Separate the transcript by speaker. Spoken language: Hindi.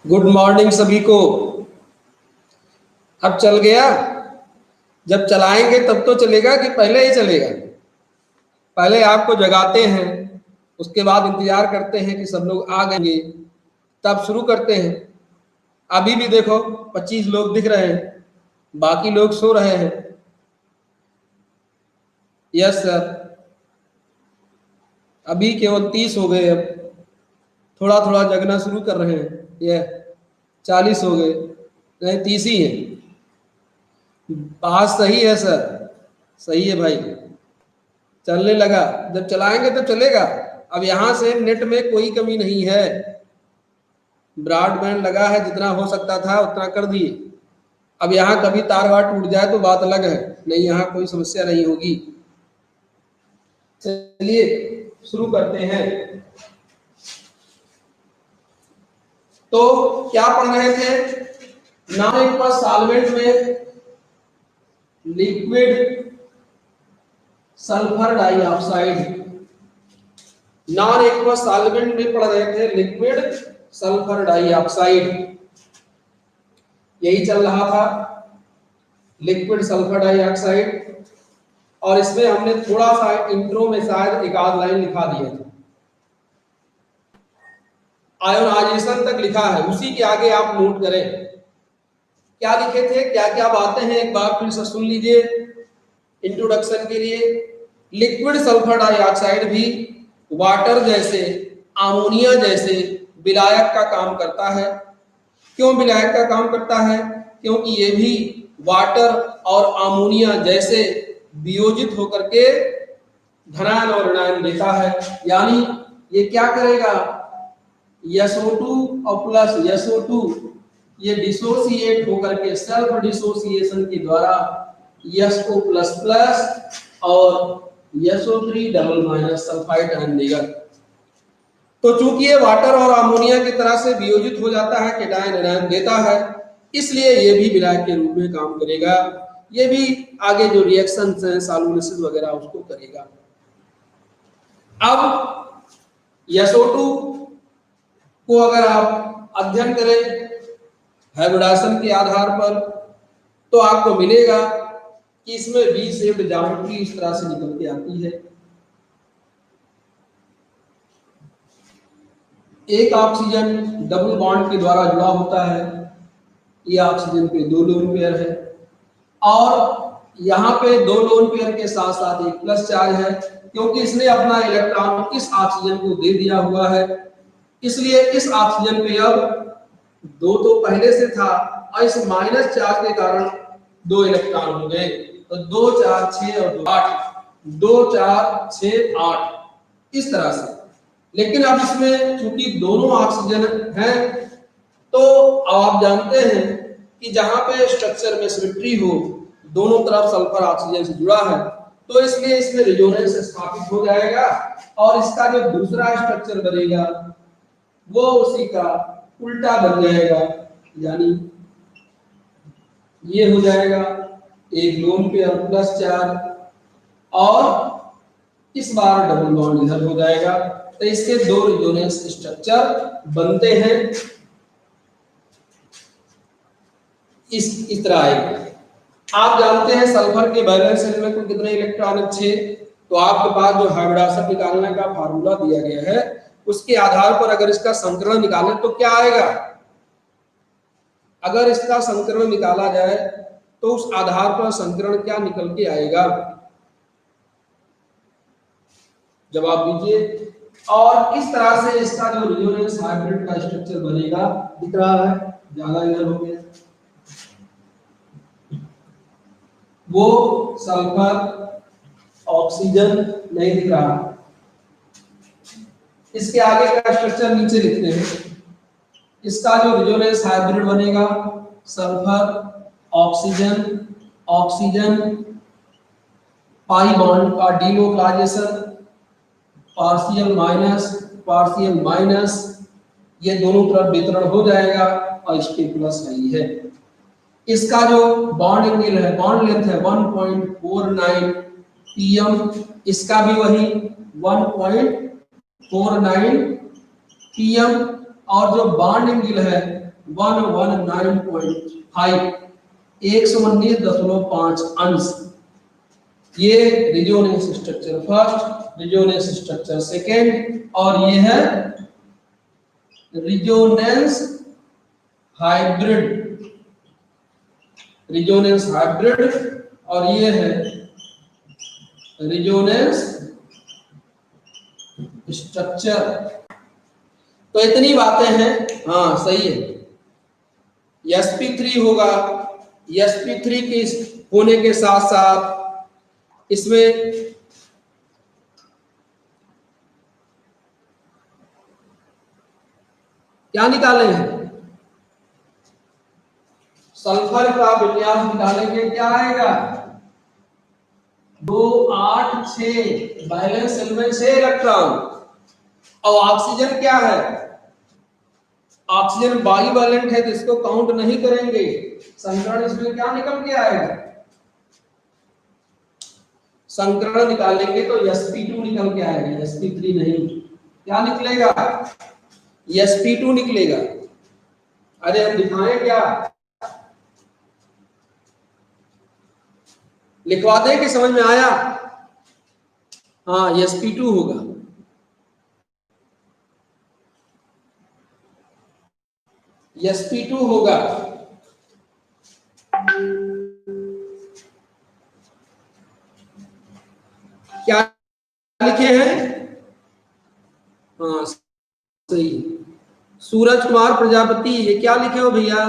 Speaker 1: गुड मॉर्निंग सभी को। अब चल गया। जब चलाएंगे तब तो चलेगा कि पहले ही चलेगा? पहले आपको जगाते हैं, उसके बाद इंतजार करते हैं कि सब लोग आ गएंगे, तब शुरू करते हैं। अभी भी देखो 25 लोग दिख रहे हैं, बाकी लोग सो रहे हैं। यस सर, अभी केवल 30 हो गए। अब थोड़ा थोड़ा जगना शुरू कर रहे हैं। ये 40 हो गए, नहीं 30 ही है। बात सही है सर, सही है भाई, चलने लगा। जब चलाएंगे तो चलेगा। अब यहां से नेट में कोई कमी नहीं है, ब्रॉडबैंड लगा है, जितना हो सकता था उतना कर दिए। अब यहाँ कभी तार वार टूट जाए तो बात अलग है, नहीं यहाँ कोई समस्या नहीं होगी। चलिए शुरू करते हैं। तो क्या पढ़ रहे थे? नॉन एक्वस सॉल्वेंट में liquid sulphur dioxide, non aqueous solvent में पढ़ रहे थे लिक्विड सल्फर डाइऑक्साइड, यही चल रहा था लिक्विड सल्फर डाइऑक्साइड। और इसमें हमने थोड़ा सा इंट्रो में शायद एक आध लाइन लिखा दिया था, आयोनाइजेशन तक लिखा है, उसी के आगे आप नोट करें क्या लिखे थे, क्या क्या बातें हैं, एक बार फिर से सुन लीजिए इंट्रोडक्शन के लिए। लिक्विड सल्फर डाइऑक्साइड भी वाटर जैसे, अमोनिया जैसे विलायक का काम करता है। क्यों विलायक का काम करता है? क्योंकि ये भी वाटर और अमोनिया जैसे वियोजित होकर के धनायन और ऋणायन देता है। यानी ये क्या करेगा, SO2 और प्लस SO2 ये डिसोसिएट होकर के सेल्फ डिसोसिएशन के द्वारा SO प्लस प्लस और SO3 double minus sulphide ion देगा। तो चूंकि ये वाटर और अमोनिया की तरह से वियोजित हो जाता है, केटायन एनायन देता है, इसलिए ये भी विलायक के रूप में काम करेगा। ये भी आगे जो रिएक्शन है सॉल्युलिसिस वगैरह उसको करेगा। अब SO2 को अगर आप अध्ययन करें हाइब्रिडाइजेशन के आधार पर तो आपको मिलेगा कि इसमें वी शेप्ड ज्योमेट्री इस तरह से निकल के आती है। एक ऑक्सीजन डबल बॉन्ड के द्वारा जुड़ा होता है, ये ऑक्सीजन पे 2 लोन पेयर है, और यहाँ पे 2 लोन पेयर के साथ साथ एक प्लस चार्ज है, क्योंकि इसने अपना इलेक्ट्रॉन इस ऑक्सीजन को दे दिया हुआ है। इसलिए इस ऑक्सीजन पे अब 2 तो पहले से था, और इस माइनस चार्ज के कारण 2 इलेक्ट्रॉन हो गए। तो 2 4 6 और 2 8, 2 4 6 8 इस तरह से। लेकिन अब इसमें चूंकि दोनों ऑक्सीजन हैं, तो आप जानते हैं कि जहां पे स्ट्रक्चर में सिमेट्री हो, दोनों तरफ सल्फर ऑक्सीजन से जुड़ा है, तो इसलिए इसमें रेजोनेंस स्थापित हो जाएगा, और इसका जो दूसरा स्ट्रक्चर बनेगा वो उसी का उल्टा बन जाएगा। यानी ये हो जाएगा एक लोन पेयर प्लस चार्ज, और इस बार डबल बॉन्ड इधर हो जाएगा। तो इसके 2 रेजोनेंस स्ट्रक्चर बनते हैं, इस तरह आएगा। आप जानते हैं सल्फर के वैलेंस शेल में कुल कितने इलेक्ट्रॉन है? 6। तो आपके पास जो हाइब्रिडाइजेशन निकालने का फार्मूला दिया गया है, उसके आधार पर अगर इसका संकरण निकालें तो क्या आएगा? अगर इसका संकरण निकाला जाए तो उस आधार पर संकरण क्या निकल के आएगा? जवाब दीजिए। और इस तरह से इसका जो रेजोनेंस हाइब्रिड का स्ट्रक्चर बनेगा, दिख रहा है, ज्यादा इधर हो गया, वो सल्फर ऑक्सीजन नहीं दिख रहा। इसके आगे का स्ट्रक्चर नीचे लिखते हैं। इसका जो रेजोनेंस हाइब्रिड बनेगा, sulphur oxygen oxygen, pi bond का डीलोकलाइजेशन, पार्शियल माइनस, ये दोनों तरफ वितरण हो जाएगा, और इसके प्लस नहीं है। इसका जो बॉन्ड एंगल है, बॉन्ड लेंथ है 1.49 pm, इसका भी वही 1.49 pm, और जो बॉन्ड एंगल है 119.5 119.5 अंश। ये resonance structure first, resonance structure second, और ये है रिजोनेंस हाइब्रिड, रिजोनेंस हाइब्रिड, और ये है रिजोनेंस स्ट्रक्चर। तो इतनी बातें हैं। हाँ सही है, sp3 होगा। sp3 के होने के साथ साथ इसमें क्या निकाले हैं, सल्फर का विन्यास निकालेंगे, क्या आएगा 2 8 6 बैलेंस एलिमेंट 6 इलेक्ट्रॉन। और ऑक्सीजन क्या है, ऑक्सीजन बाइवैलेंट है तो इसको काउंट नहीं करेंगे। संकरण इसमें क्या निकल के आएगा, संकरण निकालेंगे तो sp2 निकल के आएगा, sp3 नहीं। क्या निकलेगा, sp2 निकलेगा। अरे हम दिखाएं क्या, लिखवा दें कि समझ में आया। हाँ sp2 होगा। sp2 होगा। क्या लिखे हैं, हाँ सही, सूरज कुमार प्रजापति, ये क्या लिखे हो भैया,